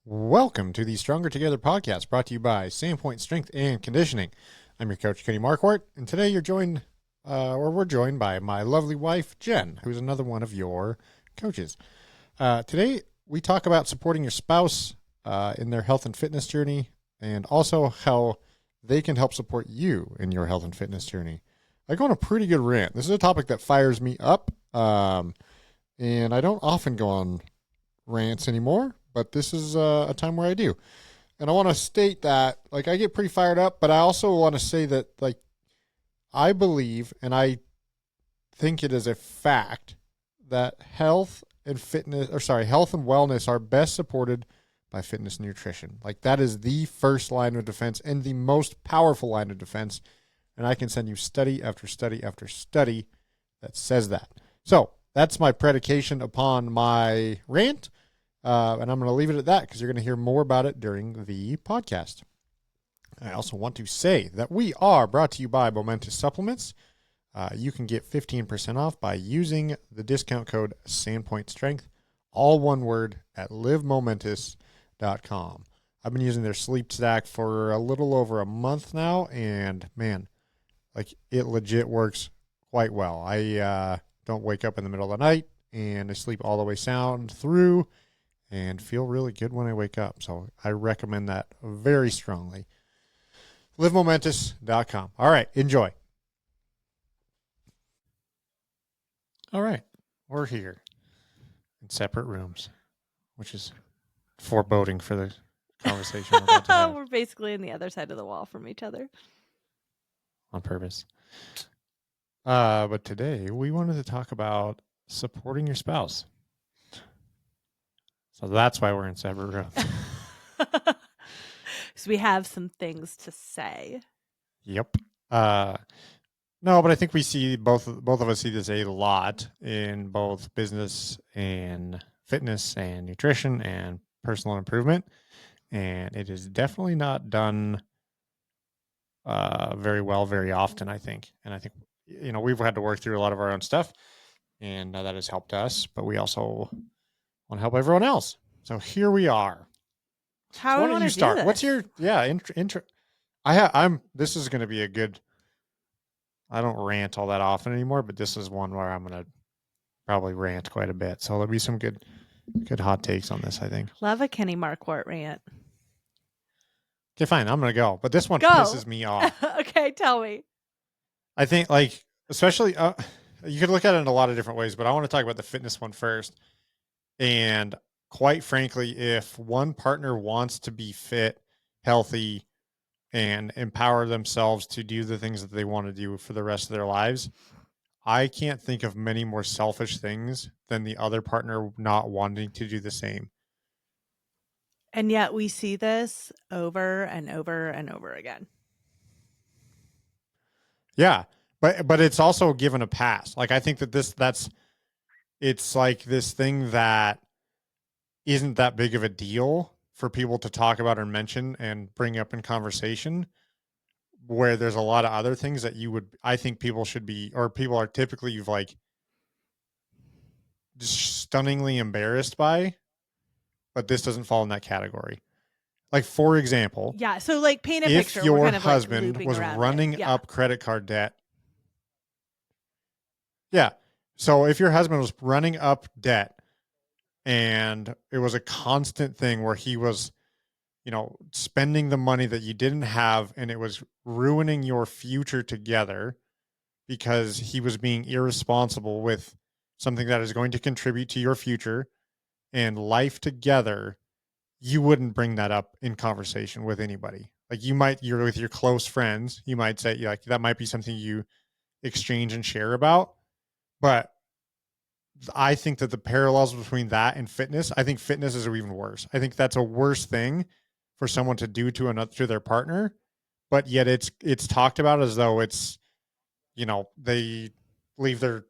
Welcome to the Stronger Together podcast brought to you by Sandpoint Strength and Conditioning. I'm your coach, Kenny Marquardt, and today we're joined by my lovely wife, Jen, who's another one of your coaches. Today, we talk about supporting your spouse in their health and fitness journey and also how they can help support you in your health and fitness journey. I go on a pretty good rant. This is a topic that fires me up, and I don't often go on rants anymore, but this is a time where I do. And I want to state that, I get pretty fired up, but I also want to say that, I believe, and I think it is a fact, that health and wellness are best supported by fitness and nutrition. That is the first line of defense and the most powerful line of defense. And I can send you study after study after study that says that. So that's my predication upon my rant. And I'm going to leave it at that because you're going to hear more about it during the podcast. I also want to say that we are brought to you by Momentous Supplements. You can get 15% off by using the discount code Sandpoint Strength, all one word, at livemomentous.com. I've been using their sleep stack for a little over a month now, and man, it legit works quite well. I don't wake up in the middle of the night, and I sleep all the way sound through and feel really good when I wake up. So I recommend that very strongly. livemomentous.com. All right, enjoy. All right, we're here in separate rooms, which is foreboding for the conversation we're about to have. We're basically on the other side of the wall from each other. On purpose. But today we wanted to talk about supporting your spouse. So that's why we're in separate rooms. So we have some things to say. Yep. No, but I think we see both of us see this a lot in both business and fitness and nutrition and personal improvement. And it is definitely not done very well very often, I think. And I think, we've had to work through a lot of our own stuff, and that has helped us, but we also want to help everyone else. So here we are. How so why don't you start? This? What's your intro? This is going to be a good. I don't rant all that often anymore, but this is one where I'm going to probably rant quite a bit. So there'll be some good hot takes on this, I think. Love a Kenny Marquardt rant. Okay, fine. I'm going to go, but this one pisses me off. Okay, tell me. I think especially you could look at it in a lot of different ways, but I want to talk about the fitness one first. And quite frankly, if one partner wants to be fit, healthy, and empower themselves to do the things that they want to do for the rest of their lives, I can't think of many more selfish things than the other partner not wanting to do the same. And yet we see this over and over and over again. Yeah, but it's also given a pass. I think that it's like this thing that isn't that big of a deal for people to talk about or mention and bring up in conversation, where there's a lot of other things that I think people should be, or people are typically just stunningly embarrassed by, but this doesn't fall in that category. For example, yeah. So paint a picture. If your husband was running up credit card debt. Yeah. So if your husband was running up debt and it was a constant thing where he was, spending the money that you didn't have, and it was ruining your future together because he was being irresponsible with something that is going to contribute to your future and life together, you wouldn't bring that up in conversation with anybody. You're with your close friends, you might say, that might be something you exchange and share about. But I think that the parallels between that and fitness, I think fitness is even worse. I think that's a worse thing for someone to do to their partner, but yet it's talked about as though it's, they leave their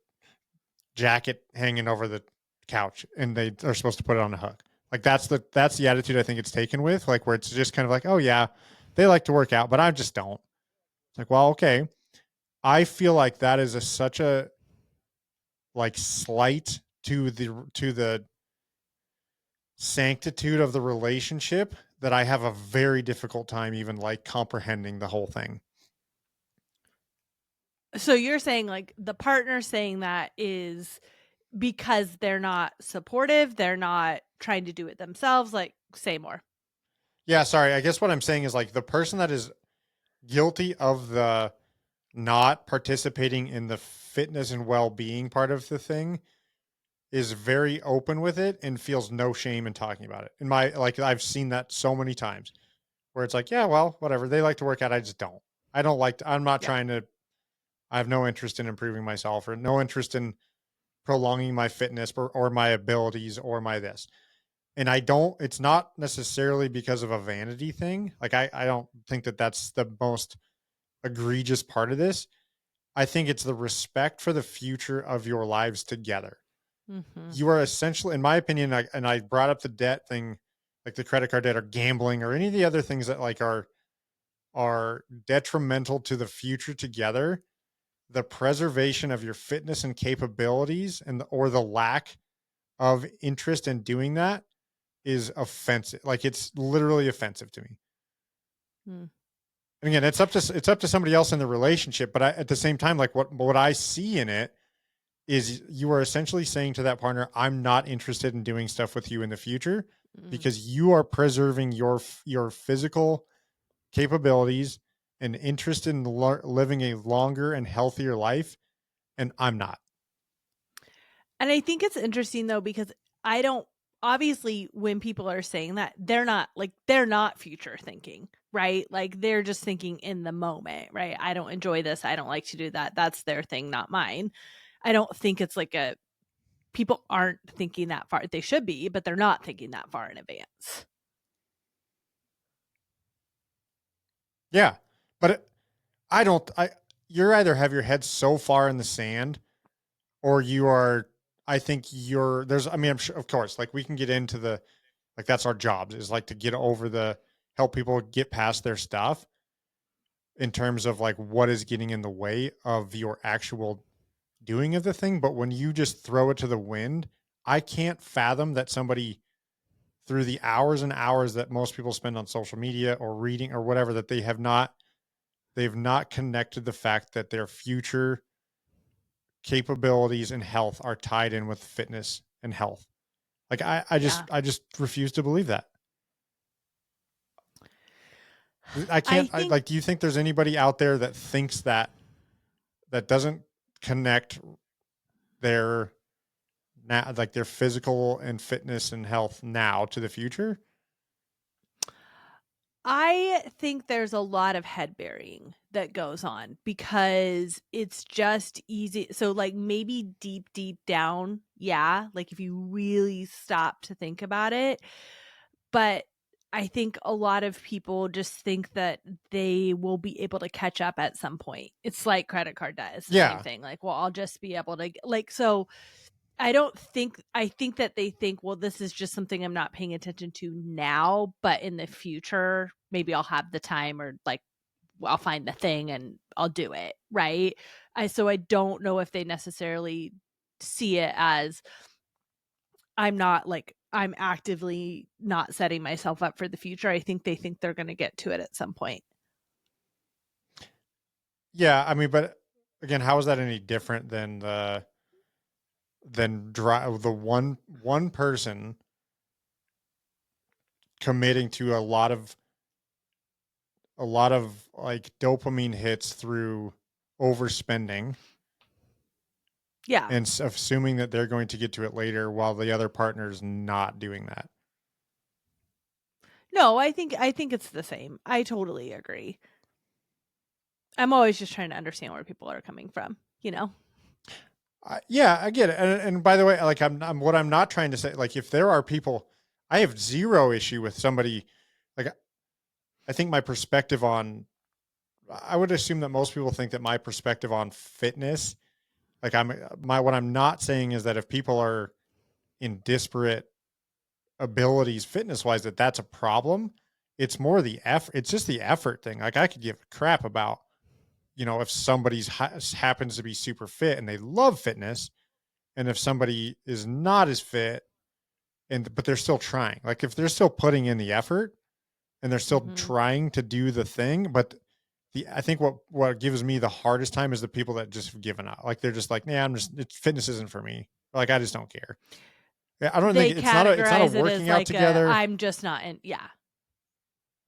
jacket hanging over the couch and they are supposed to put it on a hook. That's the attitude I think it's taken with, where it's just kind of oh yeah, they like to work out, but I just don't. It's well, okay. I feel like that is such a slight to the sanctitude of the relationship that I have a very difficult time even like comprehending the whole thing. So you're saying like the partner saying that is because they're not supportive, they're not trying to do it themselves. Like, say more. Yeah, sorry. I guess what I'm saying is like the person that is guilty of the not participating in the fitness and well-being part of the thing is very open with it and feels no shame in talking about it. In my like I've seen that so many times where it's like, yeah, well, whatever. They like to work out, I just don't. I don't like to, I'm not Yeah. trying to I have no interest in improving myself or no interest in prolonging my fitness or my abilities or my this. And I don't, it's not necessarily because of a vanity thing. Like, I don't think that that's the most egregious part of this. I think it's the respect for the future of your lives together. Mm-hmm. You are essentially, in my opinion, and I brought up the debt thing, like the credit card debt or gambling or any of the other things that like are detrimental to the future together. The preservation of your fitness and capabilities or the lack of interest in doing that is offensive. Like it's literally offensive to me. Mm. And again, it's up to somebody else in the relationship, but at the same time, like what I see in it is you are essentially saying to that partner, I'm not interested in doing stuff with you in the future Mm. because you are preserving your physical capabilities and interest in living a longer and healthier life, and I'm not. And I think it's interesting though, because I don't, obviously, when people are saying that, they're not future thinking, right? Like they're just thinking in the moment, right? I don't enjoy this. I don't like to do that. That's their thing, not mine. I don't think it's like people aren't thinking that far. They should be, but they're not thinking that far in advance. Yeah, but I don't. You're either have your head so far in the sand, or you are. I think you're. There's. I mean, I'm sure, of course, like we can get into the like that's our jobs is like to get over the help people get past their stuff in terms of like what is getting in the way of your actual doing of the thing. But when you just throw it to the wind, I can't fathom that somebody through the hours and hours that most people spend on social media or reading or whatever that they've not connected the fact that their future capabilities and health are tied in with fitness and health. Like Yeah. I just refuse to believe that. I I can't. think Like. Do you think there's anybody out there that thinks that doesn't connect their now, like their physical and fitness and health now to the future? I think there's a lot of head burying that goes on because it's just easy. So, like, maybe deep down, yeah, like if you really stop to think about it. But I think a lot of people just think that they will be able to catch up at some point. It's like credit card debt. It's the same Yeah, thing. Like, well, I'll just be able to, like, so I think that they think, well, this is just something I'm not paying attention to now, but in the future, maybe I'll have the time or like I'll find the thing and I'll do it, right? So I don't know if they necessarily see it as I'm actively not setting myself up for the future. I think they're going to get to it at some point. yeah. I mean, but again, how is that any different than the one person committing to a lot of like dopamine hits through overspending Yeah. and assuming that they're going to get to it later while the other partner's not doing that. No, I think it's the same. I totally agree. I'm always just trying to understand where people are coming from, you know? Yeah, I get it. And by the way, like I'm what I'm not trying to say, like if there are people, I have zero issue with somebody. Like I think my perspective on, I would assume that most people think that my perspective on fitness, like what I'm not saying is that if people are in disparate abilities fitness wise, that's a problem. It's more the effort. It's just the effort thing. Like I could give a crap about, if somebody's happens to be super fit and they love fitness, and if somebody is not as fit but they're still trying. Like if they're still putting in the effort and they're still Mm-hmm. trying to do the thing, but I think what gives me the hardest time is the people that just have given up. Like they're just like, yeah, fitness isn't for me. Like I just don't care. I don't think They it's not a categorize it as working out like a together. I'm just not in. Yeah.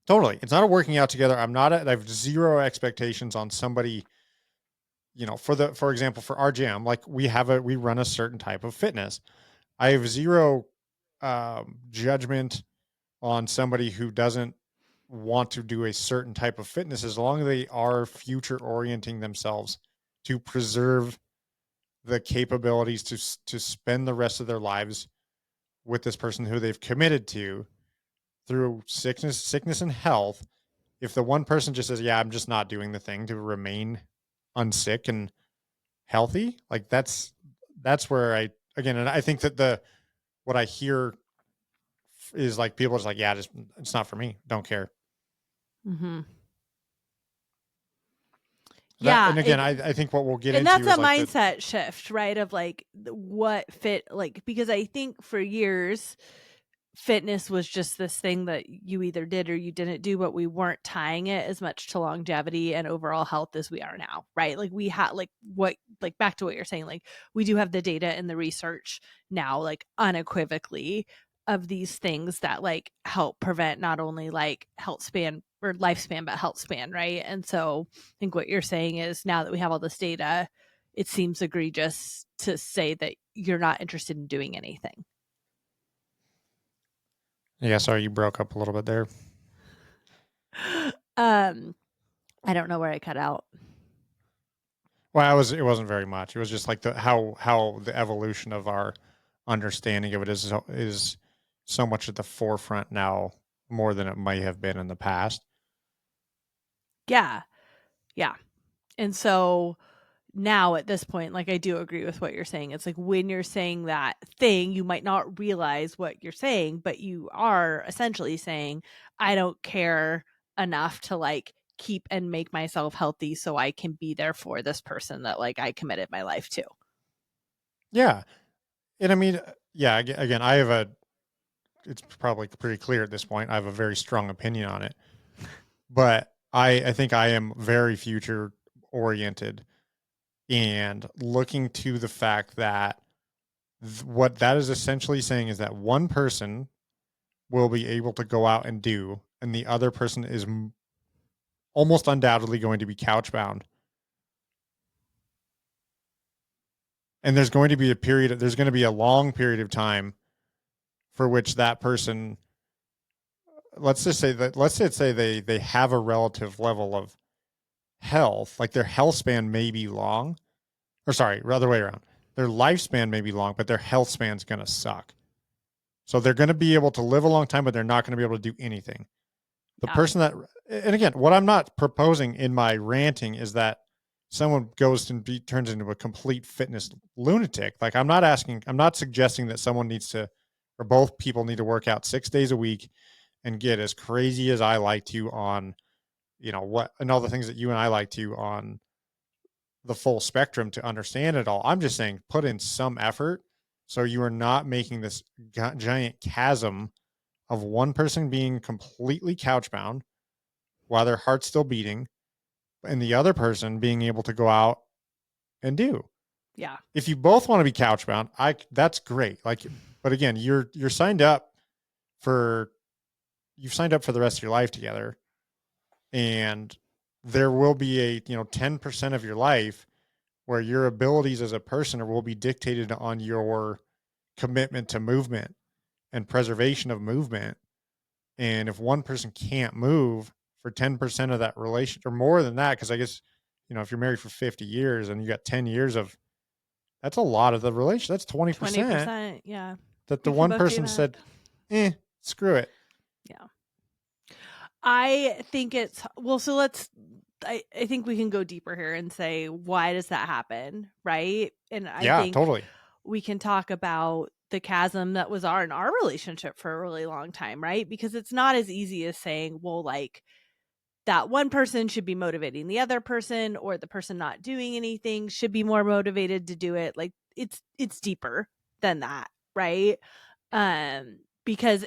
Totally. It's not a working out together. I have zero expectations on somebody, for example, for our gym, like we run a certain type of fitness. I have zero judgment on somebody who doesn't want to do a certain type of fitness as long as they are future orienting themselves to preserve the capabilities to spend the rest of their lives with this person who they've committed to through sickness and health. If the one person just says, yeah, I'm just not doing the thing to remain unsick and healthy, like that's where and I think that the what I hear is like people just like, yeah, just it's not for me. Don't care. Mm-hmm. That Yeah. and again, I think what we'll get And that's into a is like the mindset shift, right? Of like what fit, like, because I think for years, fitness was just this thing that you either did or you didn't do, but we weren't tying it as much to longevity and overall health as we are now, right? Like we had like back to what you're saying, like we do have the data and the research now, like unequivocally of these things that like help prevent not only like health span or lifespan, but health span, right? And so I think what you're saying is now that we have all this data, it seems egregious to say that you're not interested in doing anything. yeah. Sorry, you broke up a little bit there. um I don't know where I cut out. Well, it wasn't very much. It was just like the how the evolution of our understanding of it is so much at the forefront now more than it might have been in the past. Yeah. Yeah. And so now at this point, like I do agree with what you're saying. It's like when you're saying that thing, you might not realize what you're saying, but you are essentially saying, I don't care enough to like keep and make myself healthy so I can be there for this person that like I committed my life to. Yeah, and I mean, yeah. Again, it's probably pretty clear at this point. I have a very strong opinion on it, but I think I am very future oriented and looking to the fact that what that is essentially saying is that one person will be able to go out and do, and the other person is almost undoubtedly going to be couch bound. And there's going to be a long period of time for which that person, let's just say they have a relative level of health, like their health span may be long, or sorry, other way around. Their lifespan may be long, but their health span's going to suck. So they're going to be able to live a long time, but they're not going to be able to do anything. The Yeah. person that, and again, what I'm not proposing in my ranting is that someone goes and turns into a complete fitness lunatic. Like I'm not suggesting that someone needs to, or both people need to work out 6 days a week and get as crazy as I like to on, and all the things that you and I like to on the full spectrum to understand it all. I'm just saying put in some effort so you are not making this giant chasm of one person being completely couch bound while their heart's still beating and the other person being able to go out and do. Yeah. If you both want to be couch bound, that's great. Like, but again, you're signed up for you've signed up for the rest of your life together, and there will be a 10% of your life where your abilities as a person will be dictated on your commitment to movement and preservation of movement. And if one person can't move for 10% of that relation or more than that, because I guess, if you're married for 50 years and you got 10 years of that's a lot of the relation. That's 20% 20%. Yeah. that the We can one both do person math. said, screw it. Yeah. I think it's well, so I think we can go deeper here and say why does that happen, right? And I Yeah, think totally. we can talk about the chasm that was in our relationship for a really long time, right? Because it's not as easy as saying, well, like that one person should be motivating the other person, or the person not doing anything should be more motivated to do it. Like it's deeper than that, right? Because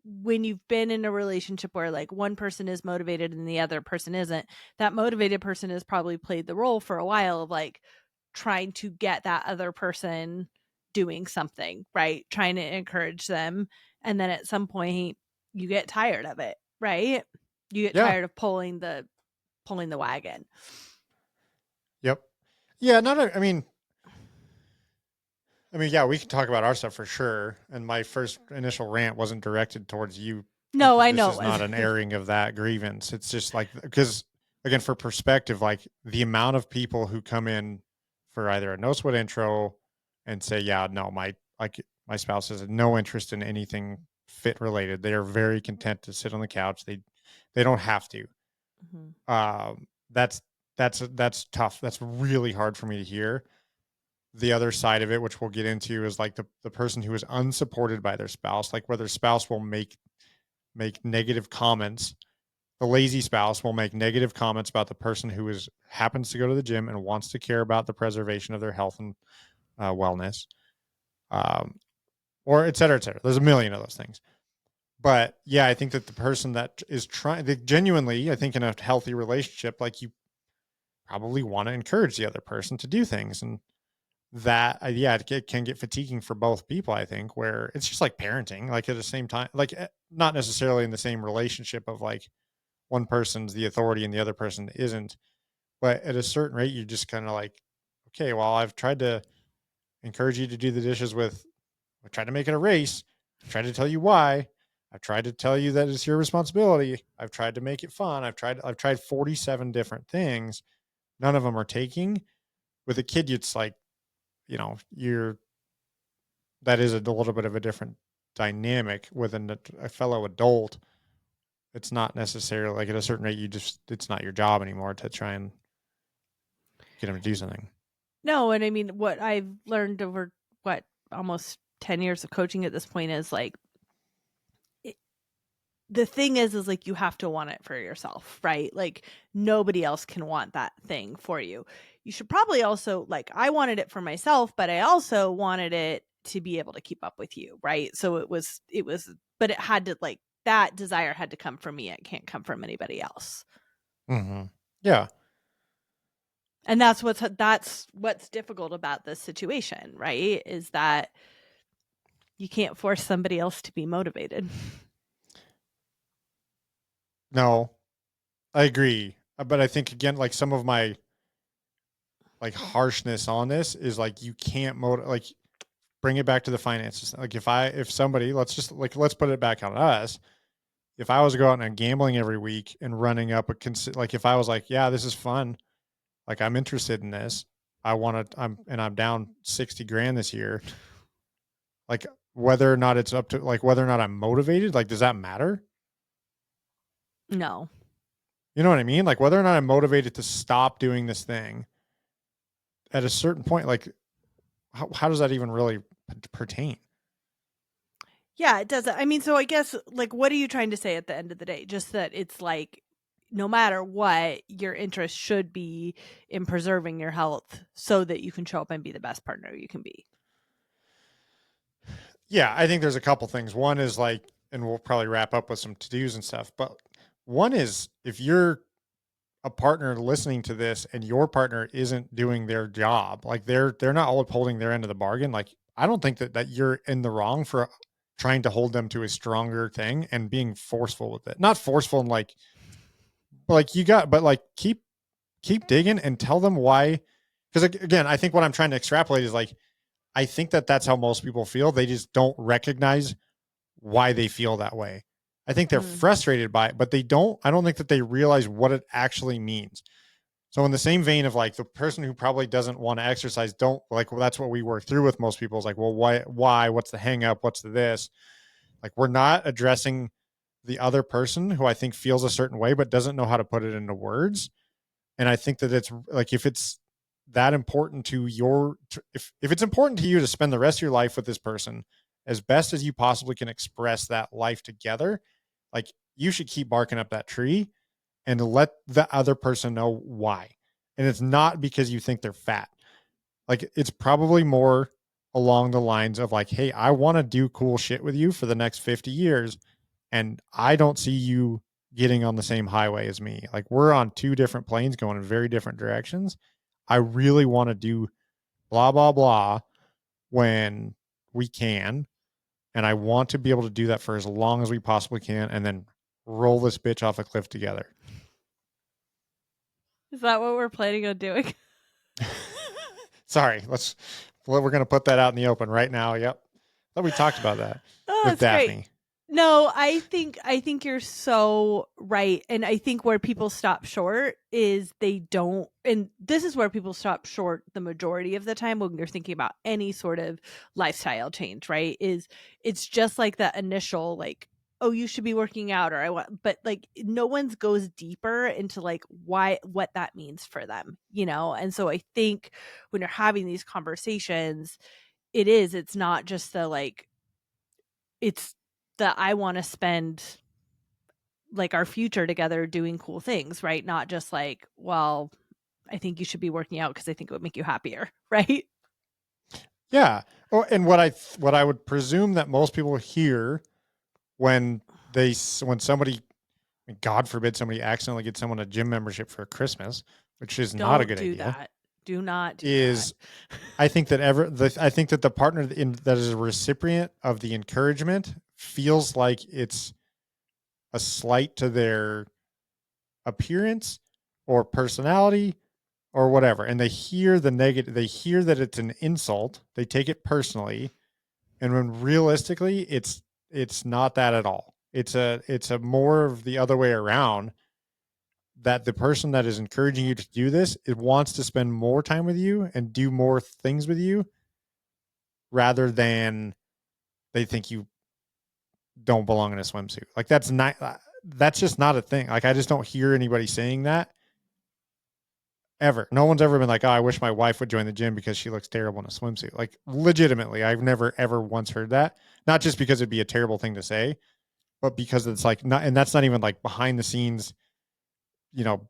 when you've been in a relationship where like one person is motivated and the other person isn't, that motivated person has probably played the role for a while of like trying to get that other person doing something, right? Trying to encourage them. And then at some point you get tired of it, right? You get Yeah. tired of pulling the wagon. Yep. Yeah. I mean, yeah, we can talk about our stuff for sure. And my first initial rant wasn't directed towards you. Like, No, I this know. is not an airing of that grievance. It's just like, because again, for perspective, like the amount of people who come in for either a no sweat intro and say, yeah, no, my spouse has no interest in anything fit related. They are very content to sit on the couch. They don't have to. Mhm. Um, that's tough. That's really hard for me to hear. The other side of it, which we'll get into, is like the person who is unsupported by their spouse, like where their spouse will make negative comments. The lazy spouse will make negative comments about the person who is happens to go to the gym and wants to care about the preservation of their health and wellness, um, or et cetera, et cetera. There's a million of those things. But yeah, I think that the person that is trying, genuinely, I think in a healthy relationship, like you probably want to encourage the other person to do things. And that, yeah, it can get fatiguing for both people, I think, where it's just like parenting, like at the same time, like not necessarily in the same relationship of like one person's the authority and the other person isn't. But at a certain rate, you're just kind of like, okay, well, I've tried to encourage you to do the dishes with, I tried to make it a race. I've tried to tell you why. I've tried to tell you that it's your responsibility. I've tried to make it fun. I've tried 47 different things. None of them are taking. With a kid, it's like, you're that is a little bit of a different dynamic with a fellow adult. It's not necessarily like at a certain rate, it's not your job anymore to try and get them to do something. No, and I mean, what I've learned over what almost 10 years of coaching at this point is like it, the thing is like you have to want it for yourself, right? Like nobody else can want that thing for you. You should probably also like I wanted it for myself, but I also wanted it to be able to keep up with you, right? So it was but it had to like that desire had to come from me. It can't come from anybody else. Mm-hmm. Yeah. And that's what's difficult about this situation, right? Is that you can't force somebody else to be motivated. No, I agree. But I think again, like some of my like harshness on this is like you can't like bring it back to the finances. Like if somebody, let's put it back on us. If I was to go out and gambling every week and running up like if I was like, yeah, this is fun, like I'm interested in this. I'm down 60 grand this year. Like whether or not it's up to like whether or not I'm motivated, like does that matter? No. You know what I mean? Like whether or not I'm motivated to stop doing this thing at a certain point, like how does that even really pertain? Yeah, it doesn't. I mean, so I guess like what are you trying to say at the end of the day? Just that it's like no matter what, your interest should be in preserving your health so that you can show up and be the best partner you can be. Yeah, I think there's a couple things. One is like, and we'll probably wrap up with some to dos and stuff, but one is if you're a partner listening to this and your partner isn't doing their job, like they're not all upholding their end of the bargain, like I don't think that you're in the wrong for trying to hold them to a stronger thing and being forceful with it. Not forceful and like but like keep digging and tell them why. Because again, I think what I'm trying to extrapolate is like I think that that's how most people feel. They just don't recognize why they feel that way. I think they're Mm. frustrated by it, but I don't think that they realize what it actually means. So in the same vein of like the person who probably doesn't want to exercise, don't like, well, that's what we work through with most people is like, well, why, what's the hang up? What's the this? Like, we're not addressing the other person who I think feels a certain way, but doesn't know how to put it into words. And I think that it's like, if it's that important to if it's important to you to spend the rest of your life with this person as best as you possibly can express that life together, like you should keep barking up that tree and let the other person know why. And it's not because you think they're fat. Like it's probably more along the lines of like, hey, I want to do cool shit with you for the next 50 years. And I don't see you getting on the same highway as me. Like we're on two different planes going in very different directions. I really want to do blah, blah, blah when we can. And I want to be able to do that for as long as we possibly can and then roll this bitch off a cliff together. Is that what we're planning on doing? Sorry, we're going to put that out in the open right now. Yep. Thought we talked about that Oh, with that's great. Daphne. No, I think you're so right. And I think where people stop short is they don't, and this is where people stop short the majority of the time when you're thinking about any sort of lifestyle change, right? Is it's just like that initial like, oh, you should be working out or I want, but like no one's goes deeper into like why what that means for them, you know? And so I think when you're having these conversations, it's not just the like it's that I want to spend like our future together doing cool things, right? Not just like, well, I think you should be working out because I think it would make you happier, right? Yeah. Oh, and what I would presume that most people hear when when somebody, God forbid, somebody accidentally gets someone a gym membership for Christmas, which is not a Don't good do idea, that. Do not do that. is I think that I think that the partner that is a recipient of the encouragement feels like it's a slight to their appearance or personality or whatever, and they hear the negative. They hear that it's an insult. They take it personally, and when realistically, it's not that at all. It's a more of the other way around. That the person that is encouraging you to do this, it wants to spend more time with you and do more things with you rather than they think you don't belong in a swimsuit. Like that's just not a thing. Like I just don't hear anybody saying that ever. No one's ever been like, "Oh, I wish my wife would join the gym because she looks terrible in a swimsuit." Like legitimately, I've never ever once heard that. Not just because it'd be a terrible thing to say, but because it's like not, and that's not even like behind the scenes, you know,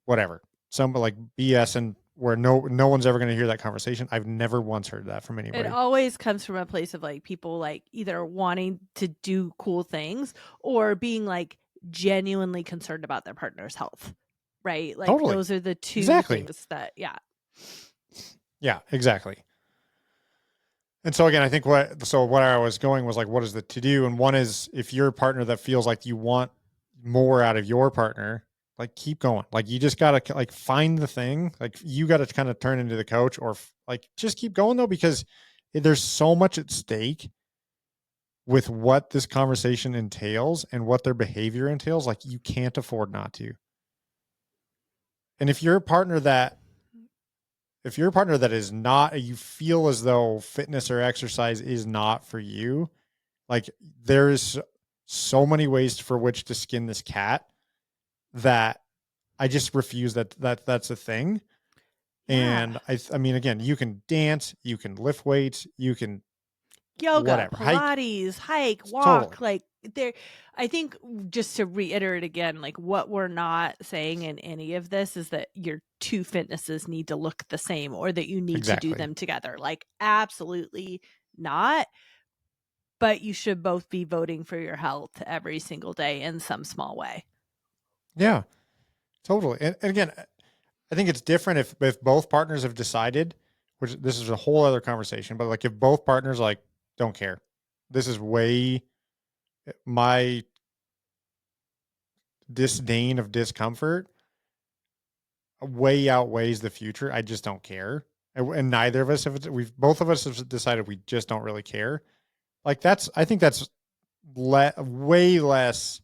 whatever. Some like BS and where no one's ever going to hear that conversation. I've never once heard that from It anybody. always comes from a place of like people like either wanting to do cool things or being like genuinely concerned about their partner's health, right? Like Totally. those are the two Exactly. things that, yeah. Yeah, exactly. And so again, I think what I was going was like, what is the to do? And one is if you're a partner that feels like you want more out of your partner, like keep going. Like you just gotta like find the thing. Like you gotta kind of turn into the coach, or like just keep going though, because there's so much at stake with what this conversation entails and what their behavior entails. Like you can't afford not to. And if you're a partner that is not, you feel as though fitness or exercise is not for you, like there's so many ways for which to skin this cat that I just refuse that's a thing. Yeah. And I mean, again, you can dance, you can lift weights, you can Yoga, whatever hike, Pilates, hike, totally walk, like there I think just to reiterate again, like what we're not saying in any of this is that your two fitnesses need to look the same or that you need to do exactly. them together. Like absolutely not, but you should both be voting for your health every single day in some small way. Yeah, totally. And again, I think it's different if both partners have decided, which this is a whole other conversation, but like if both partners like don't care, this is way my disdain of discomfort way outweighs the future. I just don't care. And neither of us have, both of us have decided we just don't really care. Like I think that's way less,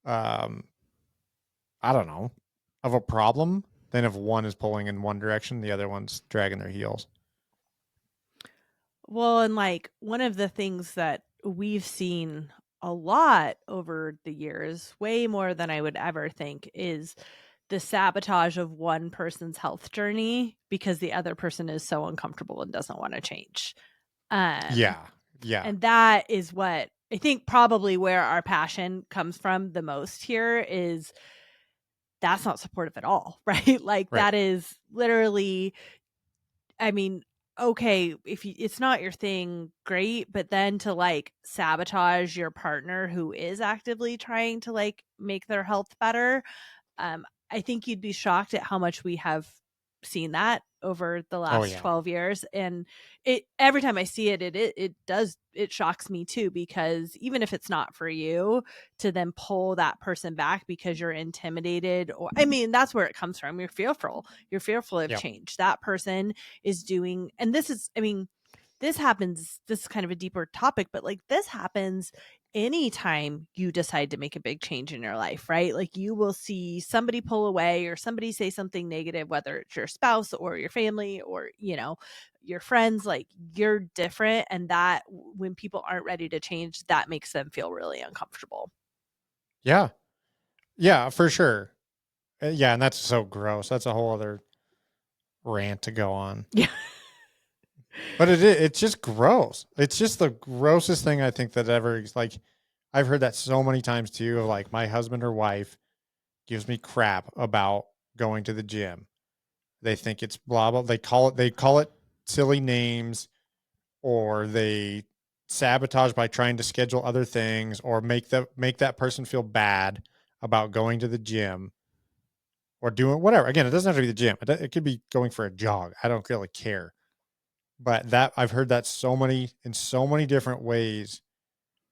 um, I don't know, of a problem than if one is pulling in one direction, the other one's dragging their heels. Well, and like one of the things that we've seen a lot over the years, way more than I would ever think, is the sabotage of one person's health journey because the other person is so uncomfortable and doesn't want to change. Um, Yeah. Yeah. and that is what I think probably where our passion comes from the most here is that's not supportive at all, right? Like Right. that is literally, I mean, okay, if it's not your thing, great, but then to like sabotage your partner who is actively trying to like make their health better, um, I think you'd be shocked at how much we have seen that over the Oh last yeah. 12 years. And it every time I see it, it shocks me too, because even if it's not for you, to then pull that person back because you're intimidated, or I mean, that's where it comes from. You're fearful. You're fearful of Yep. change. That person is doing, and this is, I mean, this happens, this is kind of a deeper topic, but like this happens anytime you decide to make a big change in your life, right? Like you will see somebody pull away or somebody say something negative, whether it's your spouse or your family or, you know, your friends, like you're different. And that when people aren't ready to change, that makes them feel really uncomfortable. Yeah. Yeah, for sure. Yeah, and that's so gross. That's a whole other rant to go on. Yeah. But it's just gross. It's just the grossest thing I think that ever, like, I've heard that so many times too, of like my husband or wife gives me crap about going to the gym. They think it's blah blah. They call it silly names, or they sabotage by trying to schedule other things, or make that person feel bad about going to the gym or doing whatever. Again, it doesn't have to be the gym. It could be going for a jog. I don't really care. But that I've heard that in so many different ways.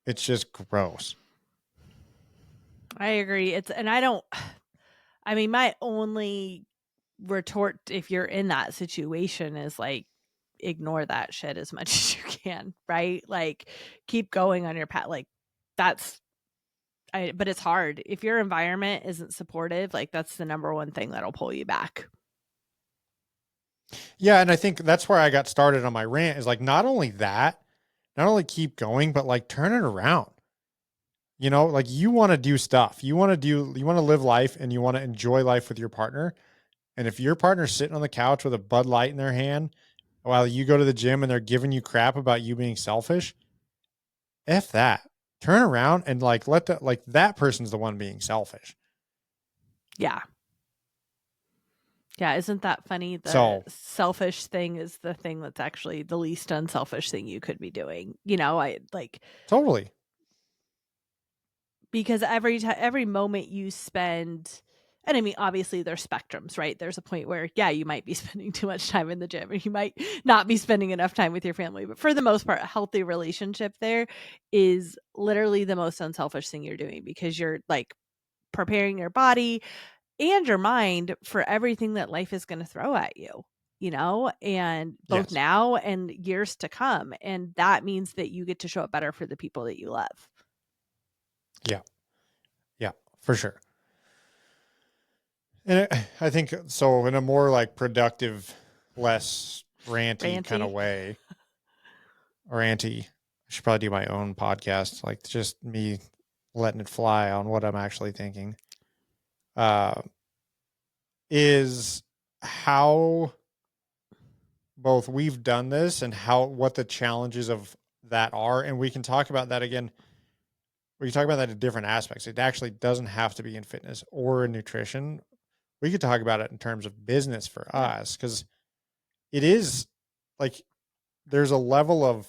It's just gross. I agree. It's, and I don't, I mean, my only retort if you're in that situation is like, ignore that shit as much as you can, right? Like keep going on your path. Like that's but it's hard. If your environment isn't supportive, like that's the number one thing that'll pull you back. Yeah, and I think that's where I got started on my rant, is like not only that, not only keep going, but like turn it around. You know, like you want to do stuff. You want to live life and you want to enjoy life with your partner. And if your partner's sitting on the couch with a Bud Light in their hand while you go to the gym and they're giving you crap about you being selfish, F that. Turn around and like that person's the one being selfish. Yeah. Yeah, isn't that funny? The So selfish thing is the thing that's actually the least unselfish thing you could be doing. You know, I like, totally. because every moment you spend, and I mean obviously there's spectrums, right? There's a point where yeah, you might be spending too much time in the gym, or you might not be spending enough time with your family, but for the most part a healthy relationship there is literally the most unselfish thing you're doing, because you're like preparing your body and your mind for everything that life is going to throw at you, you know, and both Yes. now and years to come, and that means that you get to show up better for the people that you love. Yeah. Yeah, for sure. And I think so in a more like productive, less ranty kind of Ranty. way, or anti, I should probably do my own podcast, like just me letting it fly on what I'm actually thinking. Uh, is how both we've done this and how what the challenges of that are, and we can talk about that again. We can talk about that in different aspects. It actually doesn't have to be in fitness or in nutrition. We could talk about it in terms of business for Yeah. us, because it is like there's a level of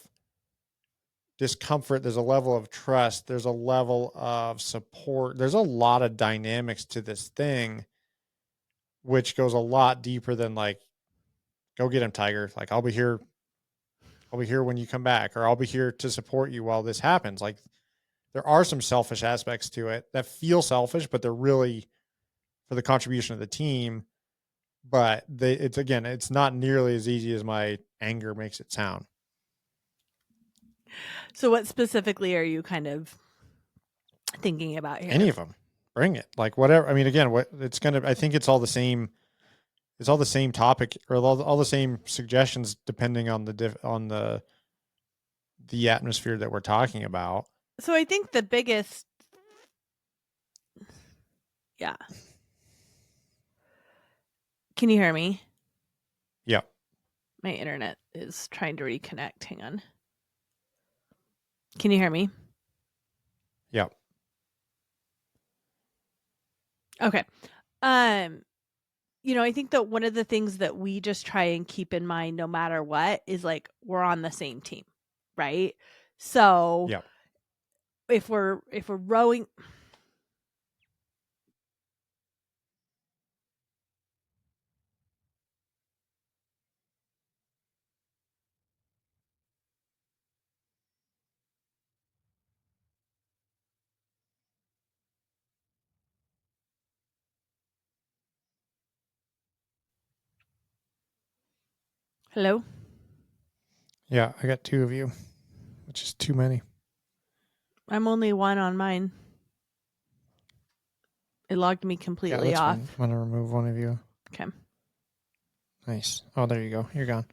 discomfort, there's a level of trust, there's a level of support, there's a lot of dynamics to this thing, which goes a lot deeper than like, go get him, Tiger. Like, I'll be here when you come back, or I'll be here to support you while this happens. Like, there are some selfish aspects to it that feel selfish, but they're really for the contribution of the team. But it's not nearly as easy as my anger makes it sound. So what specifically are you kind of thinking about here? Any of them, bring it. Like whatever. I mean, again, what it's gonna. I think it's all the same. It's all the same topic, or all the same suggestions, depending on the atmosphere that we're talking about. So I think the biggest, yeah. Can you hear me? Yeah, My internet is trying to reconnect. Hang on. Can you hear me? yeah, Okay. Um I think that one of the things that we just try and keep in mind no matter what is like we're on the same team, right? So Yeah. if we're rowing. Hello? Yeah, I got two of you, which is too many. I'm only one on mine. It logged me Yeah, completely that's fine. off. I'm gonna remove one of you. Okay. Nice. Oh, there you go. You're gone.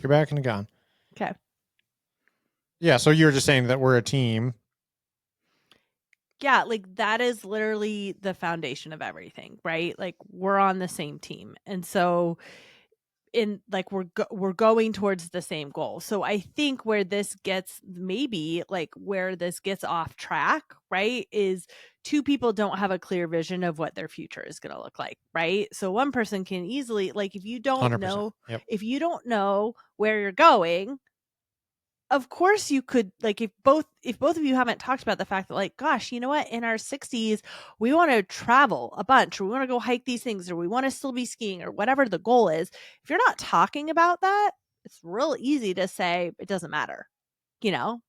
You're back and gone. Okay. Yeah, so you were just saying that we're a team. Yeah, like that is literally the foundation of everything, right? Like we're on the same team. And so in like we're going towards the same goal. So I think where this gets maybe like where this gets off track, right, is two people don't have a clear vision of what their future is going to look like, right? So one person can easily like if you don't 100%. know Yep. where you're going, of course you could like if both of you haven't talked about the fact that like gosh, you know what, in our 60s we want to travel a bunch, or we want to go hike these things, or we want to still be skiing, or whatever the goal is. If you're not talking about that, it's real easy to say it doesn't matter. you know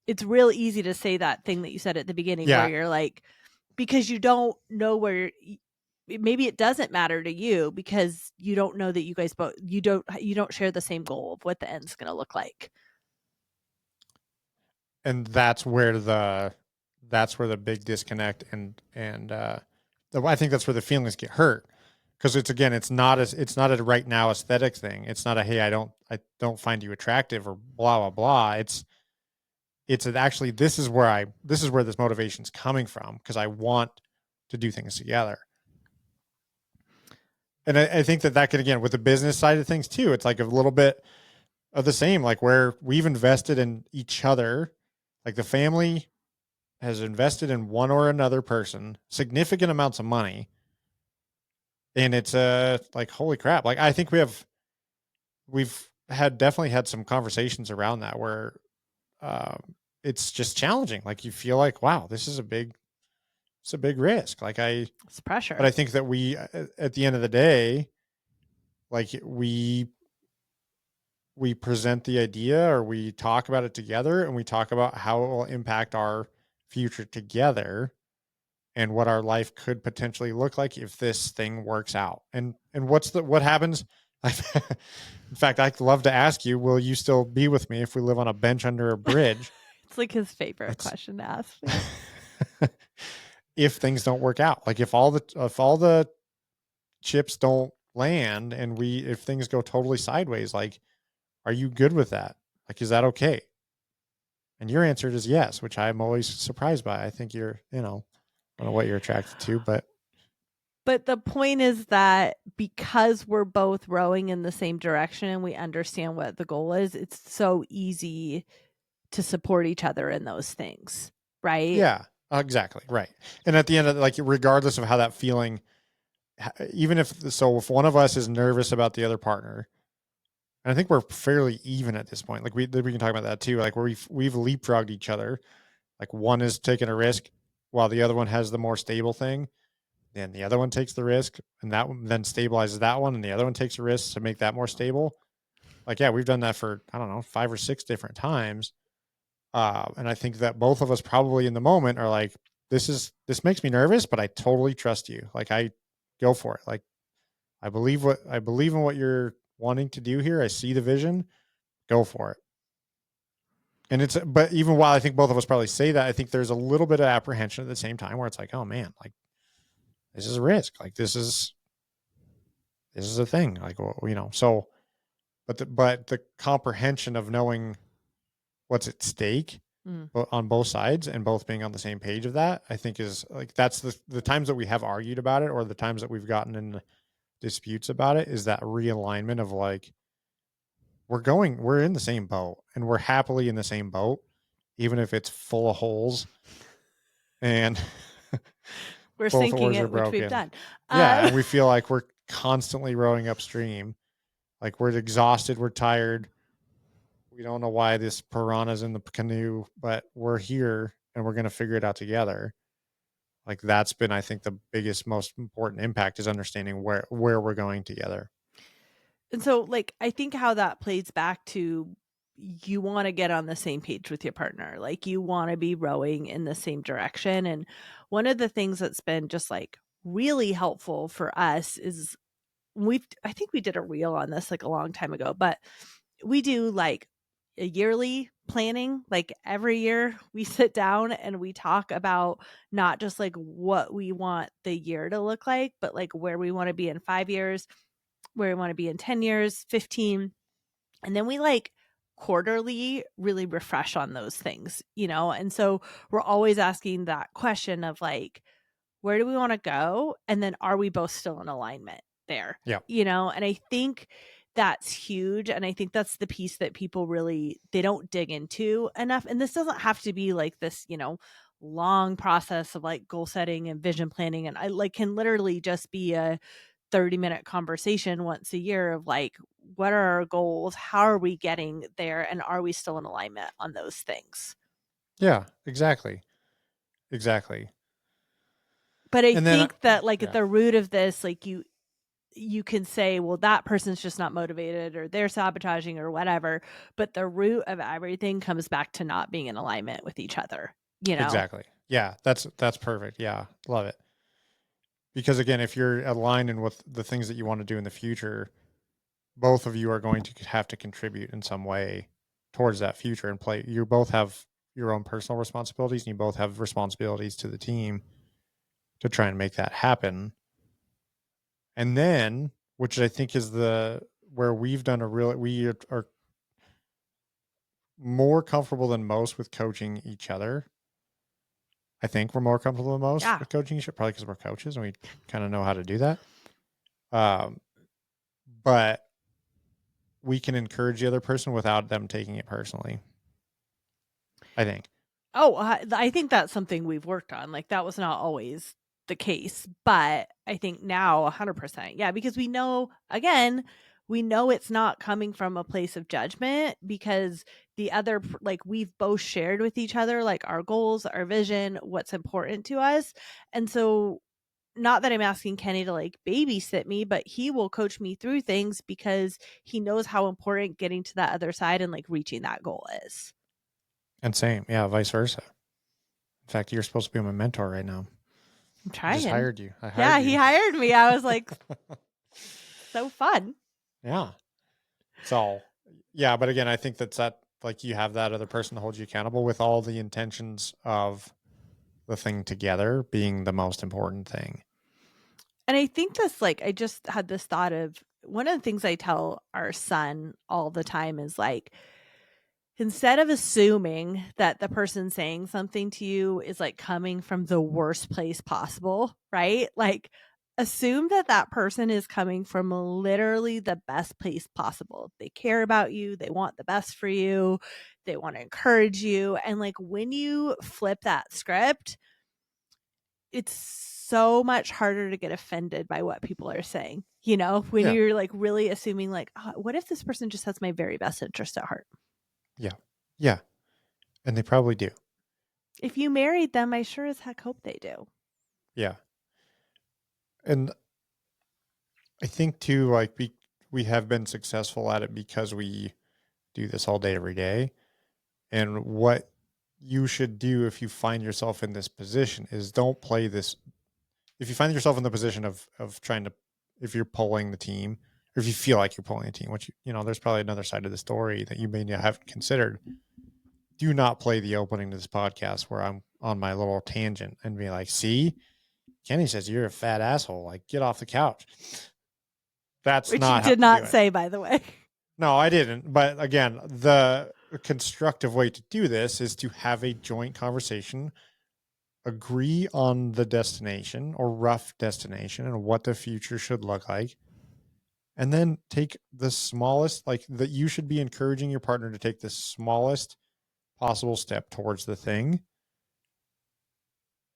it's real easy to say that thing that you said at the beginning where Yeah. you're like, because you don't know maybe it doesn't matter to you because you don't know that you guys both you don't share the same goal of what the end's going to look like. And that's where the big disconnect and I think that's where the feelings get hurt, because it's not a right now aesthetic thing. It's not a hey, I don't find you attractive or blah blah blah. It's actually this is where this motivation's coming from, because I want to do things together. And I think that can, again, with the business side of things too, it's like a little bit of the same, like where we've invested in each other, like the family has invested in one or another person significant amounts of money, and it's like holy crap, like I think we've definitely had some conversations around that where it's just challenging, like you feel like wow, this is it's a big risk, like It's pressure. but I think that we at the end of the day, like we present the idea or we talk about it together, and we talk about how it will impact our future together and what our life could potentially look like if this thing works out. And what happens? In fact, I'd love to ask you, will you still be with me if we live on a bench under a bridge? It's like his favorite That's question to ask me. if things don't work out. Like if all the chips don't land and if things go totally sideways, like are you good with that? Like is that okay? And your answer is yes, which I'm always surprised by. I think I don't know what you're attracted to, but But the point is that because we're both rowing in the same direction and we understand what the goal is, it's so easy to support each other in those things, right? yeah, exactly. Right. And at the end of like, regardless of how that feeling, even if one of us is nervous about the other partner, and I think we're fairly even at this point, like we can talk about that too, like where we've leapfrogged each other, like one is taking a risk while the other one has the more stable thing. Then the other one takes the risk and that one then stabilizes that one. And the other one takes a risk to make that more stable. Like, yeah, we've done that for, I don't know, 5 or 6 different times. And I think that both of us probably in the moment are like, this makes me nervous, but I totally trust you. Like I go for it. Like I believe in what you're wanting to do here. I see the vision. Go for it. And but even while I think both of us probably say that, I think there's a little bit of apprehension at the same time where it's like, oh man, like this is a risk. Like this is a thing. Like, so, but the comprehension of knowing what's at stake Mm. on both sides and both being on the same page of that, I think is like that's the times that we have argued about it, or the times that we've gotten in disputes about it, is that realignment of like we're in the same boat and we're happily in the same boat, even if it's full of holes and We're both sinking oars are it, which we've broken. done. Yeah, Uh, and we feel like constantly rowing upstream. Like we're exhausted, we're tired. We don't know why this piranha's in the canoe, but we're here and we're going to figure it out together. Like that's been, I think, the biggest, most important impact is understanding where we're going together. And so, like, I think how that plays back to you want to get on the same page with your partner. Like, you want to be rowing in the same direction. And one of the things that's been just like really helpful for us is I think we did a reel on this like a long time ago, but we do like a yearly planning. Like every year we sit down and we talk about not just like what we want the year to look like, but like where we want to be in 5 years, where we want to be in 10 years, 15. And then we like quarterly really refresh on those things, you know? And so we're always asking that question of like, where do we want to go? And then are we both still in alignment there? Yeah. You know, and I think that's huge. And I think that's the piece that people really they don't dig into enough. And this doesn't have to be like this, you know, long process of like goal setting and vision planning. And I like can literally just be a 30-minute conversation once a year of like, what are our goals? How are we getting there? And are we still in alignment on those things? Yeah, exactly. Exactly. But I And then, think that like at yeah, the root of this, like you can say, well, that person's just not motivated or they're sabotaging or whatever. But the root of everything comes back to not being in alignment with each other, you know? exactly. Yeah, that's perfect. Yeah, love it. Because again, if you're aligning with the things that you want to do in the future, both of you are going to have to contribute in some way towards that future and play. You both have your own personal responsibilities and you both have responsibilities to the team to try and make that happen. And then, which I think is the where we've done a real, we are more comfortable than most with coaching each other. I think we're more comfortable than most Yeah. with coaching each other, probably because we're coaches and we kind of know how to do that. Um, but we can encourage the other person without them taking it personally. I think. Oh, I think that's something we've worked on. Like that was not always the case, but I think now 100%. Yeah, because we know again, we know it's not coming from a place of judgment because the other like we've both shared with each other like our goals, our vision, what's important to us. And so not that I'm asking Kenny to like babysit me, but he will coach me through things because he knows how important getting to that other side and like reaching that goal is. And same. Yeah, vice versa. In fact, you're supposed to be my mentor right now. I'm I just trying. hired you. I Yeah, hired he you. hired me. I was like, so fun. Yeah. So, yeah, but again, I think that like you have that other person to hold you accountable with all the intentions of the thing together being the most important thing. And I think this, like, I just had this thought of one of the things I tell our son all the time is like, instead of assuming that the person saying something to you is like coming from the worst place possible, right? Like, assume that that person is coming from literally the best place possible. They care about you, they want the best for you, they want to encourage you. And like, when you flip that script, it's so much harder to get offended by what people are saying. You know, when Yeah. you're like really assuming, like, oh, what if this person just has my very best interest at heart? Yeah. Yeah. And they probably do. If you married them, I sure as heck hope they do. Yeah. And I think too, like we have been successful at it because we do this all day, every day. And what you should do if you find yourself in this position is don't play this. If you find yourself in the position of trying to, if you're pulling the team, or if you feel like you're pulling a team, which there's probably another side of the story that you may not have considered. Do not play the opening to this podcast where I'm on my little tangent and be like, "See, Kenny says you're a fat asshole. Like, get off the couch." That's Which you not how did to do not it. say, by the way. No, I didn't. But again, the constructive way to do this is to have a joint conversation, agree on the destination or rough destination and what the future should look like. And then take the smallest, like that you should be encouraging your partner to take the smallest possible step towards the thing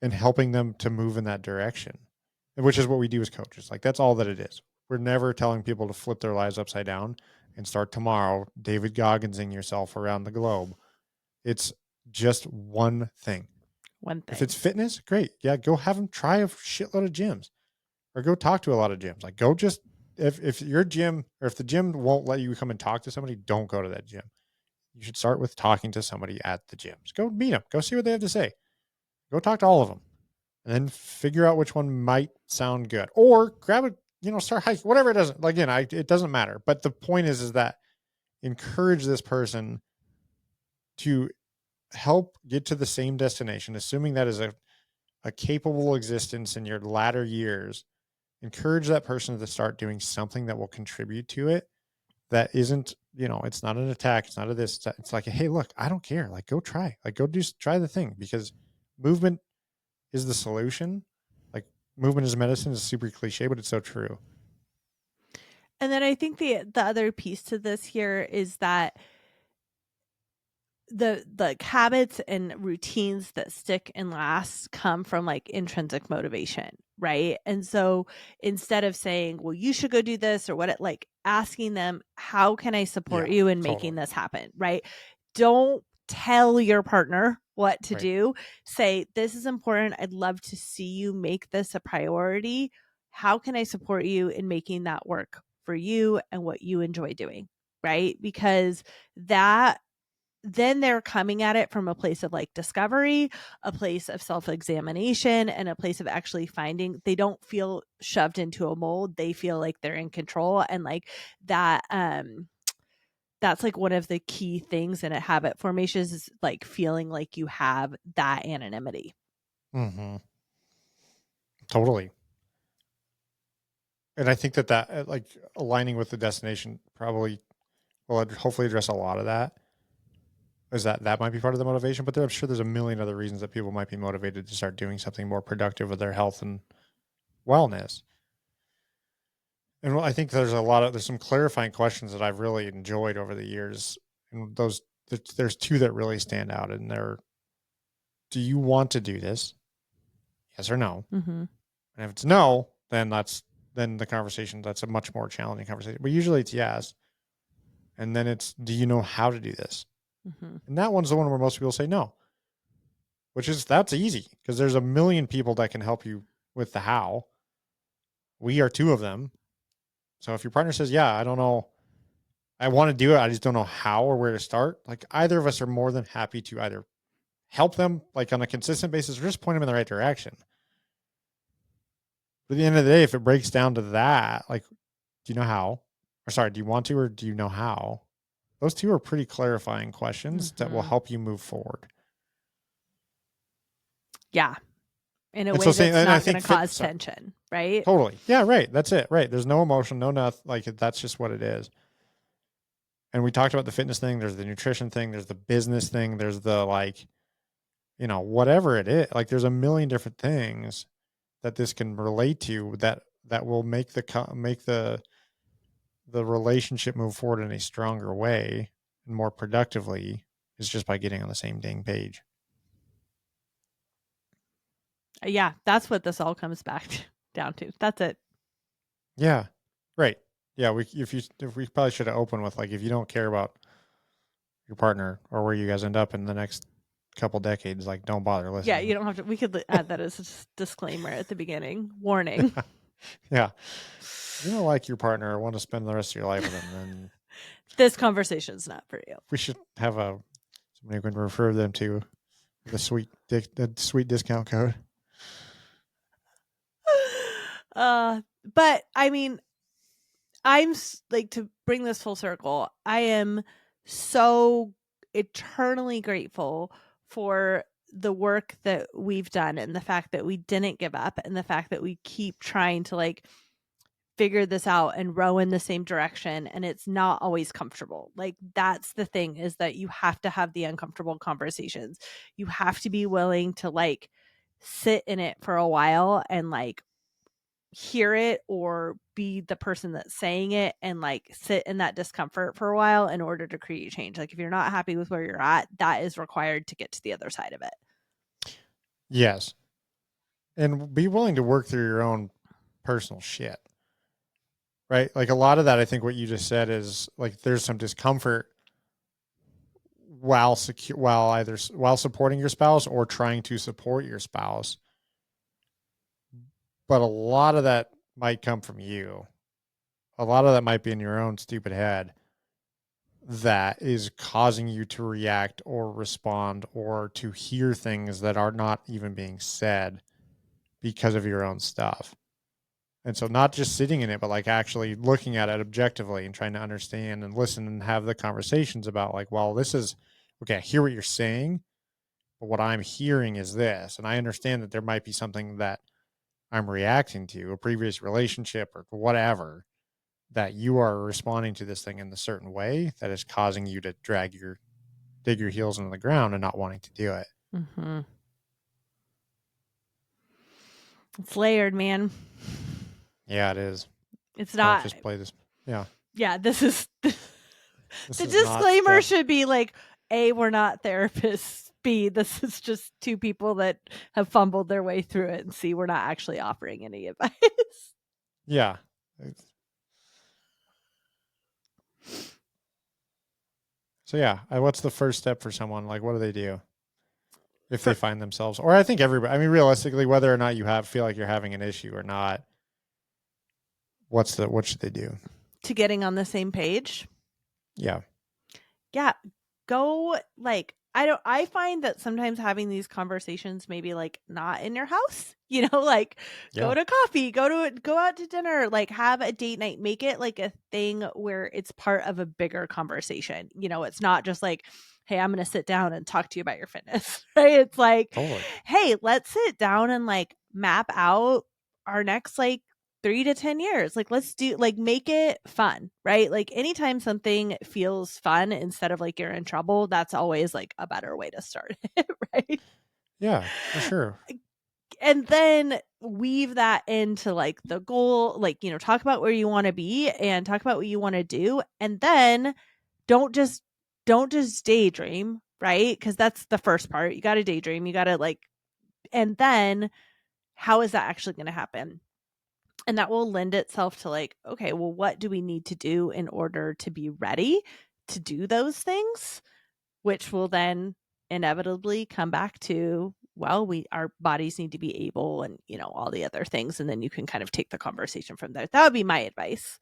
and helping them to move in that direction, which is what we do as coaches. Like that's all that it is. we're never telling people to flip their lives upside down and start tomorrow David Gogginsing yourself around the globe. It's just one thing. One If thing. it's fitness, great. Yeah, go have them try a shitload of gyms or go talk to a lot of gyms. Like go just if your gym or if the gym won't let you come and talk to somebody, don't go to that gym. You should start with talking to somebody at the gyms. Go meet them. Go see what they have to say. Go talk to all of them, and then figure out which one might sound good. Or grab a start hiking, whatever it doesn't. Again, it doesn't matter. But the point is that encourage this person to help get to the same destination, assuming that is a capable existence in your latter years. Encourage that person to start doing something that will contribute to it. That isn't, it's not an attack. It's not a this. It's like, hey, look, I don't care. Like, go try. Like, go try the thing, because movement is the solution. Like, movement is medicine is super cliche, but it's so true. And then I think the other piece to this here is that the habits and routines that stick and last come from like intrinsic motivation, right? And so instead of saying, well, you should go do this or what, like asking them, how can I support Yeah, you in making this happen, right? Don't tell your partner what to right. do. Say, this is important. I'd love to see you make this a priority. How can I support you in making that work for you and what you enjoy doing, right? Because that then they're coming at it from a place of like discovery, a place of self-examination, and a place of actually finding. They don't feel shoved into a mold. They feel like they're in control, and like that that's like one of the key things in a habit formation is like feeling like you have that anonymity. Mm-hmm. Totally. And I think that like aligning with the destination probably will hopefully address a lot of that. Is that might be part of the motivation, but I'm sure there's a million other reasons that people might be motivated to start doing something more productive with their health and wellness. And I think there's some clarifying questions that I've really enjoyed over the years. And there's two that really stand out, and they're, do you want to do this? Yes or no? Mm-hmm. And if it's no, then the conversation, that's a much more challenging conversation. But usually it's yes. And then it's, do you know how to do this? Mm-hmm. And that one's the one where most people say no, that's easy because there's a million people that can help you with the how. We are two of them. So if your partner says, yeah, I don't know, I want to do it, I just don't know how or where to start, like either of us are more than happy to either help them like on a consistent basis or just point them in the right direction. But at the end of the day, if it breaks down to that, like, do you know how? Or sorry, do you want to or do you know how? Those two are pretty clarifying questions that will Mm-hmm. help you move forward. Yeah. In a And way so saying, that's and I not going think to cause tension, right? totally. Yeah, right. That's it. Right. There's no emotion, no nothing. Like that's just what it is. And we talked about the fitness thing. There's the nutrition thing. There's the business thing. There's the like, whatever it is. Like there's a million different things that this can relate to that will make the relationship move forward in a stronger way and more productively, is just by getting on the same dang page. Yeah, that's what this all comes back down to. That's it. Yeah. Right. Yeah. We probably should have opened with like, if you don't care about your partner or where you guys end up in the next couple decades, like don't bother Yeah, listening. you don't have to. We could add that as a disclaimer at the beginning. Warning. Yeah. If you don't like your partner or want to spend the rest of your life with them, then This conversation's not for you. we should have somebody who can refer them to the sweet discount code. But I mean, like, to bring this full circle, I am so eternally grateful for the work that we've done and the fact that we didn't give up and the fact that we keep trying to like figure this out and row in the same direction, and it's not always comfortable. Like that's the thing, is that you have to have the uncomfortable conversations. You have to be willing to like sit in it for a while and like hear it or be the person that's saying it and like sit in that discomfort for a while in order to create change. Like if you're not happy with where you're at, that is required to get to the other side of it. Yes. And be willing to work through your own personal shit. right? Like a lot of that, I think what you just said is like there's some discomfort while secure, while supporting your spouse or trying to support your spouse. But a lot of that might come from you. A lot of that might be in your own stupid head that is causing you to react or respond or to hear things that are not even being said because of your own stuff. And so not just sitting in it, but like actually looking at it objectively and trying to understand and listen and have the conversations about like, well, this is okay, I hear what you're saying, but what I'm hearing is this. And I understand that there might be something that I'm reacting to, a previous relationship or whatever, that you are responding to this thing in a certain way that is causing you to dig your heels into the ground and not wanting to do it. Mm-hmm. It's layered, man. Yeah, it is. It's Don't not. just play this. Yeah. Yeah, this is the This is not disclaimer Steph. should be like, A, we're not therapists. B, this is just two people that have fumbled their way through it. And C, we're not actually offering any advice. Yeah. So yeah, what's the first step for someone? Like, what do they do if they find themselves? Or I think everybody. I mean, realistically, whether or not you feel like you're having an issue or not, what should they do? To getting on the same page. Yeah. Yeah, go like I find that sometimes having these conversations maybe like not in your house, like go Yeah. to coffee, go out to dinner, like have a date night, make it like a thing where it's part of a bigger conversation. It's not just like, hey, I'm going to sit down and talk to you about your fitness, right? It's like, Totally. hey, let's sit down and like map out our next like 3 to 10 years. Like, let's do, like, make it fun, right? Like, anytime something feels fun instead of like you're in trouble, that's always like a better way to start it, right? Yeah, for sure. And then weave that into like the goal, like, talk about where you want to be and talk about what you want to do. And then don't just, daydream, right? Because that's the first part. You got to daydream. You got to like, and then how is that actually going to happen? And that will lend itself to like, okay, well, what do we need to do in order to be ready to do those things? Which will then inevitably come back to, well, our bodies need to be able and, all the other things. And then you can kind of take the conversation from there. That would be my advice.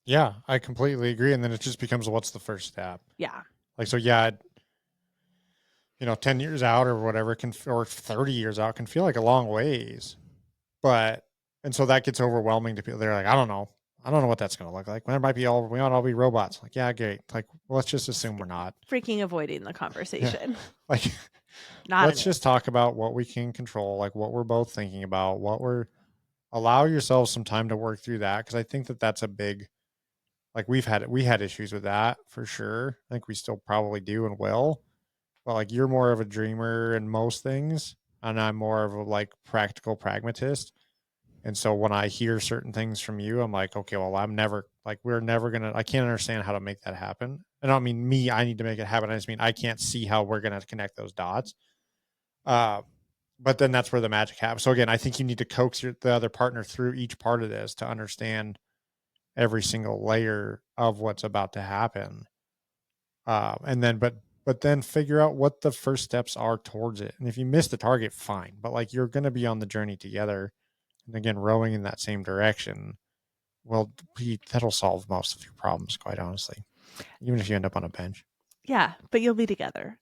Yeah, I completely agree. And then it just becomes what's the first step? Yeah. Like, so yeah, 10 years out or whatever or 30 years out can feel like a long ways. But, and so that gets overwhelming to people. They're like, I don't know. I don't know what that's going to look like. We might all be robots. Like, yeah, great. Like, well, let's just assume we're not. Freaking avoiding the conversation. Yeah. Like, let's just talk about what we can control, like what we're both thinking about, allow yourselves some time to work through that. Cause I think that that's a big, like we had issues with that for sure. I think we still probably do and will. But like you're more of a dreamer in most things, and I'm more of a like practical pragmatist. And so when I hear certain things from you, I'm like, okay, well, we're never gonna. I can't understand how to make that happen. I don't mean me. I need to make it happen. I just mean I can't see how we're gonna connect those dots. But then that's where the magic happens. So again, I think you need to coax the other partner through each part of this to understand every single layer of what's about to happen. And then, but then figure out what the first steps are towards it. And if you miss the target, fine. But like you're going to be on the journey together, and again, rowing in that same direction. Well, that'll solve most of your problems, quite honestly. Even if you end up on a bench. Yeah, but you'll be together,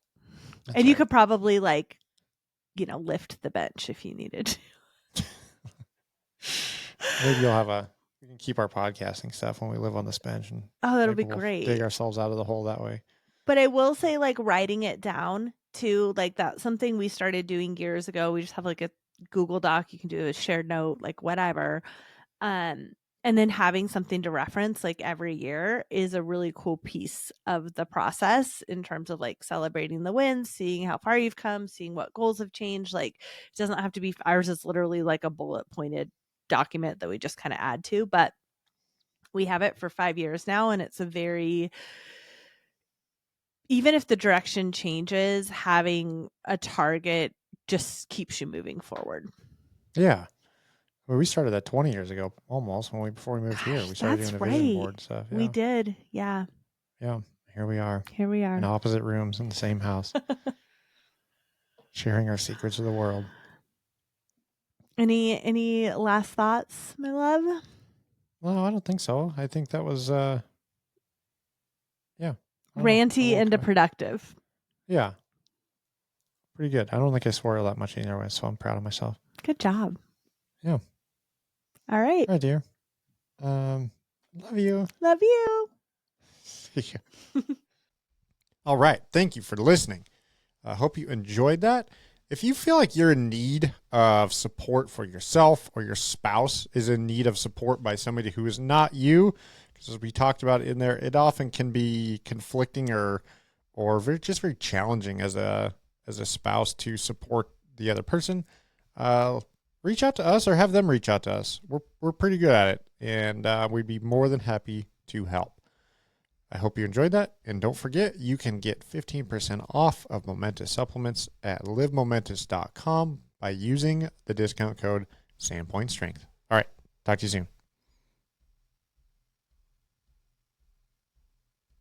That's and you right. could probably like, lift the bench if you needed to. Maybe we can keep our podcasting stuff when we live on this bench, and That'll be we'll great. dig ourselves out of the hole that way. But I will say, like, writing it down too, like, that's something we started doing years ago. We just have like a Google Doc. You can do a shared note, like whatever. And then having something to reference like every year is a really cool piece of the process in terms of like celebrating the wins, seeing how far you've come, seeing what goals have changed. Like, it doesn't have to be, ours is literally like a bullet pointed document that we just kind of add to, but we have it for 5 years now. And it's a very, even if the direction changes, having a target just keeps you moving forward. Yeah. Well, we started that 20 years ago, almost before we moved here. We started That's doing the vision right. board stuff. Yeah. We did. Yeah. Yeah. Here we are Here we in are. opposite rooms in the same house, sharing our secrets of the world. Any last thoughts, my love? Well, I don't think so. I think that was, yeah. Ranty and productive. Yeah. Pretty good. I don't think I swore that much either way, so I'm proud of myself. Good job. Yeah. All right. All right, dear. Love you. Love you. See you. All right. Thank you for listening. I hope you enjoyed that. If you feel like you're in need of support for yourself, or your spouse is in need of support by somebody who is not you, because as we talked about in there, it often can be conflicting or just very challenging as a spouse to support the other person. Reach out to us or have them reach out to us. We're pretty good at it, and we'd be more than happy to help. I hope you enjoyed that. And don't forget, you can get 15% off of Momentous supplements at livemomentous.com by using the discount code SandpointStrength. All right. Talk to you soon.